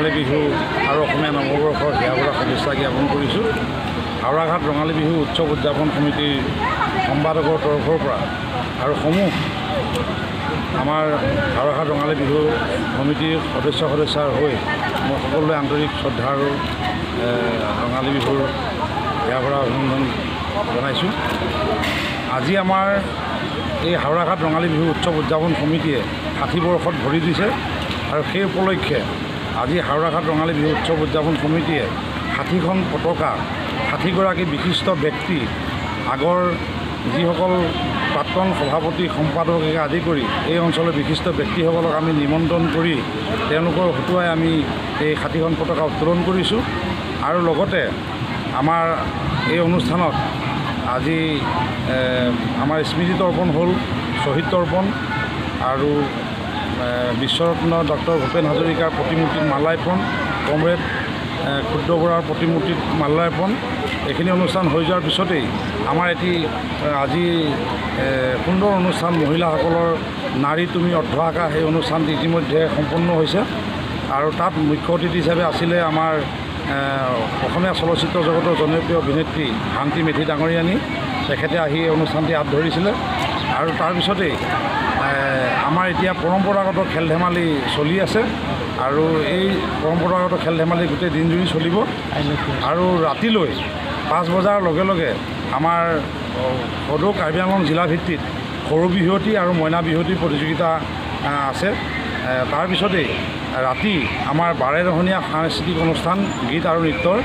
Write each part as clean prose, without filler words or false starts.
ৰঙালী বিহু আৰু অসমীয়া নৱবৰ্ষৰ হিয়াভৰা শুভেচ্ছা জ্ঞাপন কৰিছোঁ। হাওৰাঘাট ৰঙালী বিহু উৎসৱ উদযাপন সমিতিৰ সম্পাদকৰ তৰফৰ পৰা আৰু আমাৰ হাওৰাঘাট ৰঙালী বিহু সমিতিৰ সদস্যাৰ হৈ মই সকলোৱে আন্তৰিক শ্ৰদ্ধা আৰু ৰঙালী বিহুৰ হিয়াভৰা অভিনন্দন জনাইছোঁ। আজি আমাৰ এই হাওৰাঘাট ৰঙালী বিহু উৎসৱ উদযাপন সমিতিয়ে 60 বৰ্ষত ভৰি দিছে আৰু সেই উপলক্ষে আজি হাওৰাঘাট ৰঙালী বিহু উৎসৱ উদযাপন সমিতিয়ে 60খন পতাকা 60গৰাকী বিশিষ্ট ব্যক্তি আগৰ যিসকল প্ৰাক্তন সভাপতি সম্পাদকে আদি কৰি এই অঞ্চলৰ বিশিষ্ট ব্যক্তিসকলক আমি নিমন্ত্ৰণ কৰি তেওঁলোকৰ হতুৱাই আমি এই 60খন পতাকা উত্তোলন কৰিছোঁ। আৰু লগতে আমাৰ এই অনুষ্ঠানত আজি আমাৰ স্মৃতি তৰ্পণ হ'ল, শ্বহীদ তৰ্পণ আৰু বিশ্বৰত্ন ডক্টৰ ভূপেন হাজৰিকাৰ প্ৰতিমূৰ্তিত মাল্যাৰ্পণ, কমৰেড ক্ষুদ্ৰ বৰাৰ প্ৰতিমূৰ্তিত মাল্যাৰ্পণ। এইখিনি অনুষ্ঠান হৈ যোৱাৰ পিছতেই আমাৰ এটি আজি সুন্দৰ অনুষ্ঠান মহিলাসকলৰ নাৰী তুমি অৰ্ধআকা সেই অনুষ্ঠানটি ইতিমধ্যে সম্পন্ন হৈছে আৰু তাত মুখ্য অতিথি হিচাপে আছিলে আমাৰ অসমীয়া চলচ্চিত্ৰ জগতৰ জনপ্ৰিয় অভিনেত্ৰী শান্তি মেধি ডাঙৰীয়ানী। তেখেতে আহি এই অনুষ্ঠানটি হাত ধৰিছিলে আৰু তাৰপিছতেই আমাৰ এতিয়া পৰম্পৰাগত খেল ধেমালি চলি আছে আৰু এই পৰম্পৰাগত খেল ধেমালি গোটেই দিনজুৰি চলিব আৰু ৰাতিলৈ 5 বজাৰ লগে লগে আমাৰ সদৌ কাৰ্বি আংলং জিলা ভিত্তিত সৰু বিহুৱতী আৰু মইনা বিহুৱতী প্ৰতিযোগিতা আছে। তাৰপিছতেই ৰাতি আমাৰ 12 ৰহণীয়া সাংস্কৃতিক অনুষ্ঠান, গীত আৰু নৃত্যৰ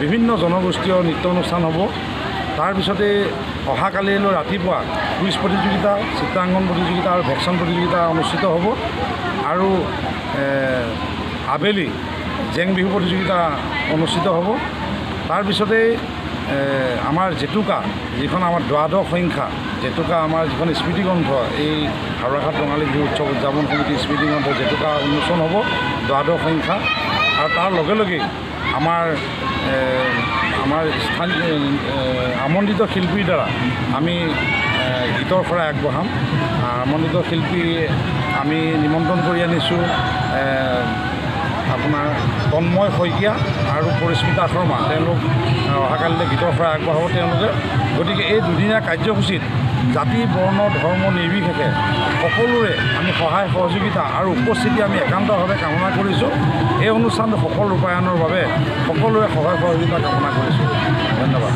বিভিন্ন জনগোষ্ঠীয় নৃত্য অনুষ্ঠান হ'ব। তাৰপিছতে অহাকালিলৈ ৰাতিপুৱা কুইজ প্ৰতিযোগিতা, চিত্ৰাংকন প্ৰতিযোগিতা আৰু ভেকশ্যন প্ৰতিযোগিতা অনুষ্ঠিত হ'ব আৰু আবেলি জেং বিহু প্ৰতিযোগিতা অনুষ্ঠিত হ'ব। তাৰপিছতে আমাৰ জেতুকা, যিখন আমাৰ দ্বাদশ সংখ্যা জেতুকা, আমাৰ যিখন স্মৃতিগ্ৰন্থ, এই হাওৰাঘাট ৰঙালী বিহু উৎসৱ উদযাপন সমিতিৰ স্মৃতিগ্ৰন্থ জেতুকা উন্মোচন হ'ব দ্বাদশ সংখ্যা। আৰু তাৰ লগে লগেই আমাৰ স্থানীয় আমন্ত্ৰিত শিল্পীৰ দ্বাৰা আমি গীতৰ শৰাই আগবঢ়াম। আমন্ত্ৰিত শিল্পী আমি নিমন্ত্ৰণ কৰি আনিছোঁ আপোনাৰ তন্ময় শইকীয়া আৰু পৰিস্মিতা শৰ্মা। তেওঁলোক অহাকালিলৈ গীতৰ শৰাই আগবঢ়াব তেওঁলোকে। গতিকে এই দুদিনীয়া কাৰ্যসূচীত জাতি বৰ্ণ ধৰ্ম নিৰ্বিশেষে সকলোৰে আমি সহায় সহযোগিতা আৰু উপস্থিতি আমি একান্তভাৱে কামনা কৰিছোঁ। এই অনুষ্ঠানটো সফল ৰূপায়ণৰ বাবে সকলোৰে সহায় সহযোগিতা কামনা কৰিছোঁ। ধন্যবাদ।